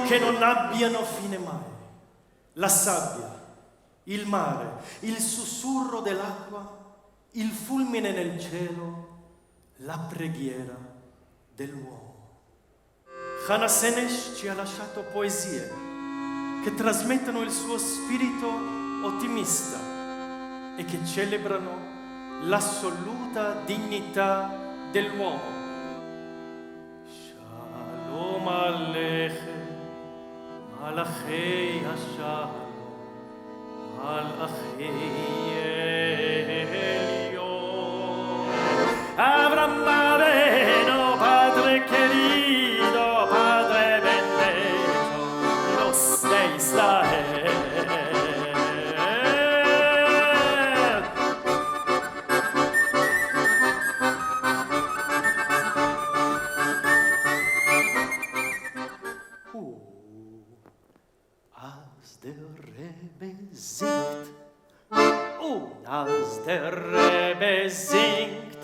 che non abbiano fine mai. La sabbia, il mare, il sussurro dell'acqua, il fulmine nel cielo, la preghiera dell'uomo. Hannah Senesh ci ha lasciato poesie che trasmettono il suo spirito ottimista e che celebrano l'assoluta dignità dell'uomo. Shalom Aleichem, Malachei HaShalom, Malachei Elyon. Avram Avenu, Padre querido, Padre bendito, Dios de Israel. Als der Rebbe singt, als der Rebbe singt,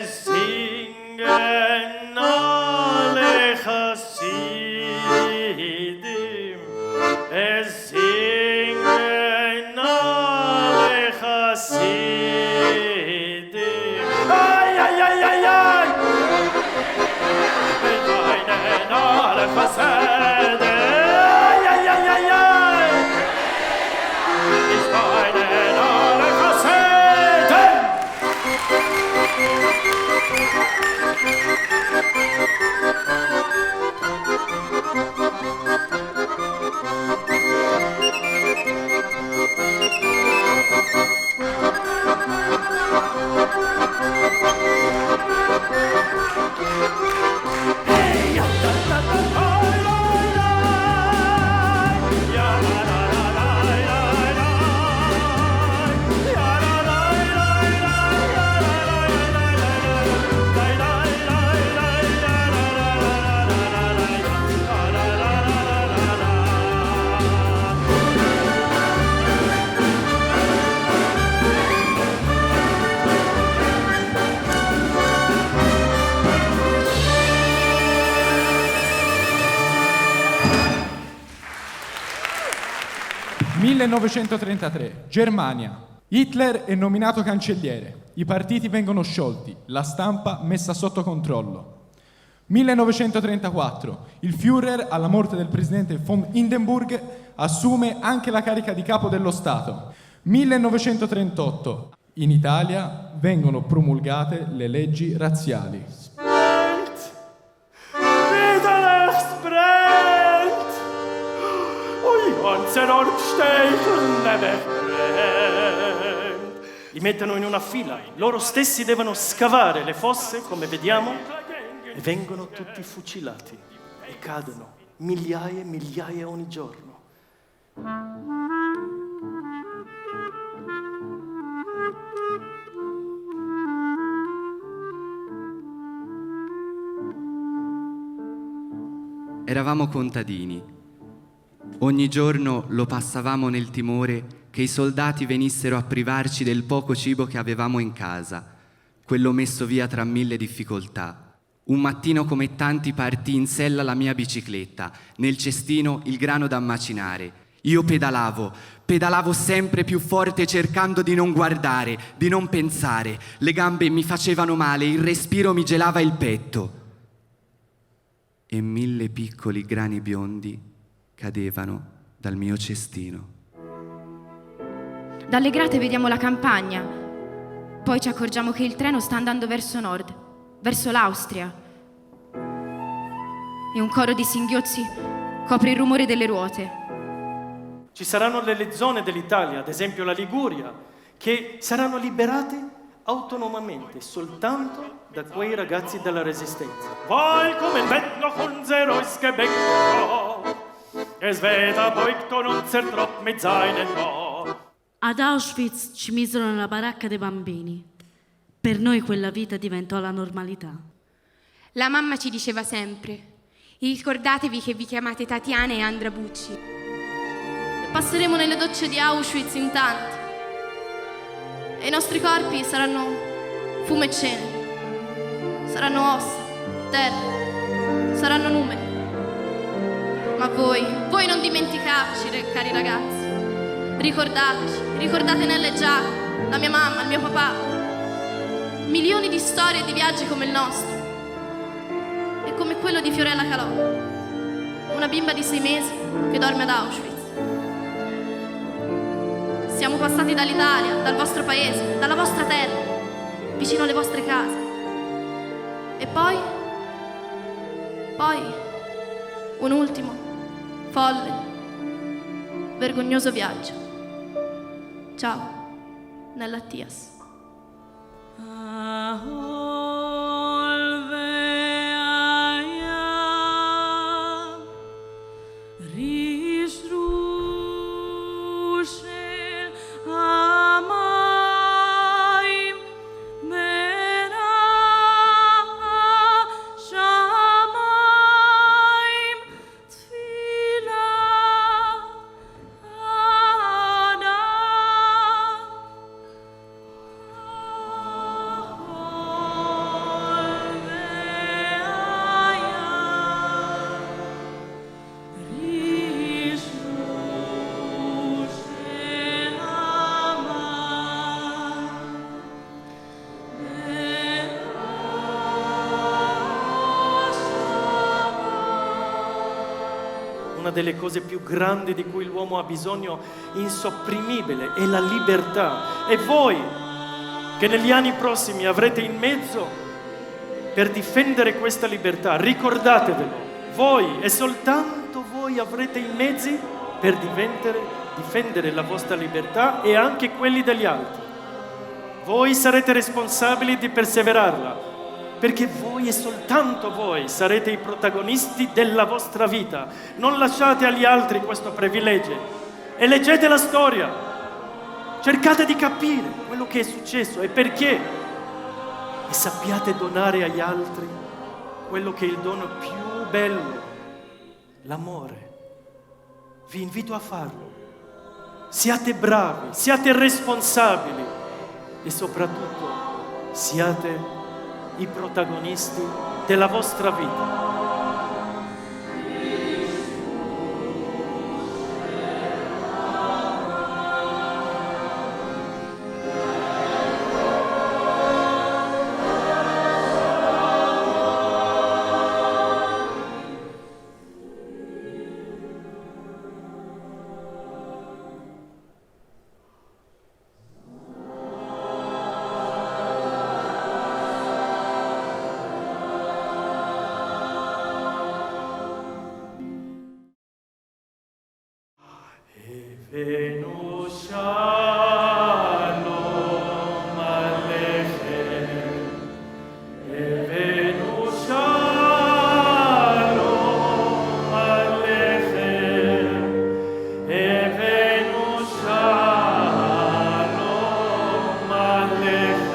singen alle Chassidim, singen alle Chassidim. Ay, ay, ay, ay, ay! Weinen alle Chassidim. Ay, ay, ay, ay, ay! Ich weinen alle Chassidim. «1933, Germania. Hitler è nominato cancelliere. I partiti vengono sciolti. La stampa messa sotto controllo. 1934, il Führer, alla morte del presidente von Hindenburg, assume anche la carica di capo dello Stato. 1938, in Italia vengono promulgate le leggi razziali. Li mettono in una fila, loro stessi devono scavare le fosse, come vediamo, e vengono tutti fucilati e cadono migliaia e migliaia ogni giorno. Eravamo contadini. Ogni giorno lo passavamo nel timore che i soldati venissero a privarci del poco cibo che avevamo in casa, quello messo via tra mille difficoltà. Un mattino come tanti partì in sella la mia bicicletta, nel cestino il grano da macinare. Io pedalavo sempre più forte cercando di non guardare, di non pensare. Le gambe mi facevano male, il respiro mi gelava il petto. E 1000 piccoli grani biondi cadevano dal mio cestino. Dalle grate vediamo la campagna, poi ci accorgiamo che il treno sta andando verso nord, verso l'Austria. E un coro di singhiozzi copre il rumore delle ruote. Ci saranno delle zone dell'Italia, ad esempio la Liguria, che saranno liberate autonomamente soltanto da quei ragazzi della Resistenza. Willkommen wird noch unser Ausgebäck, es wird beugt und unser Tropf mit seinen Worten. Ad Auschwitz ci misero nella baracca dei bambini. Per noi quella vita diventò la normalità. La mamma ci diceva sempre: ricordatevi che vi chiamate Tatiana e Andra Bucci. E passeremo nelle docce di Auschwitz in tanti. E i nostri corpi saranno fumo e cenere. Saranno ossa, terra, saranno numeri. Ma voi non dimenticateci, cari ragazzi. Ricordateci, ricordate Nella e Giacomo, la mia mamma, il mio papà. Milioni di storie e di viaggi come il nostro. E come quello di Fiorella Calò, una bimba di 6 mesi che dorme ad Auschwitz. Siamo passati dall'Italia, dal vostro paese, dalla vostra terra, vicino alle vostre case. E poi un ultimo, folle, vergognoso viaggio. Ciao, Nella Attias. Una delle cose più grandi di cui l'uomo ha bisogno, insopprimibile, è la libertà. E voi, che negli anni prossimi avrete in mezzo per difendere questa libertà, ricordatevelo, voi e soltanto voi avrete i mezzi per difendere la vostra libertà e anche quelli degli altri. Voi sarete responsabili di perseverarla, perché voi e soltanto voi sarete i protagonisti della vostra vita. Non lasciate agli altri questo privilegio e leggete la storia. Cercate di capire quello che è successo e perché, e sappiate donare agli altri quello che è il dono più bello, l'amore. Vi invito a farlo. Siate bravi, siate responsabili e soprattutto siate i protagonisti della vostra vita. Venu Shalom Aleichem, Venu Shalom Aleichem, Venu Shalom Aleichem,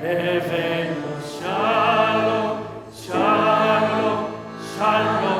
Venu Shalom, Shalom, Shalom.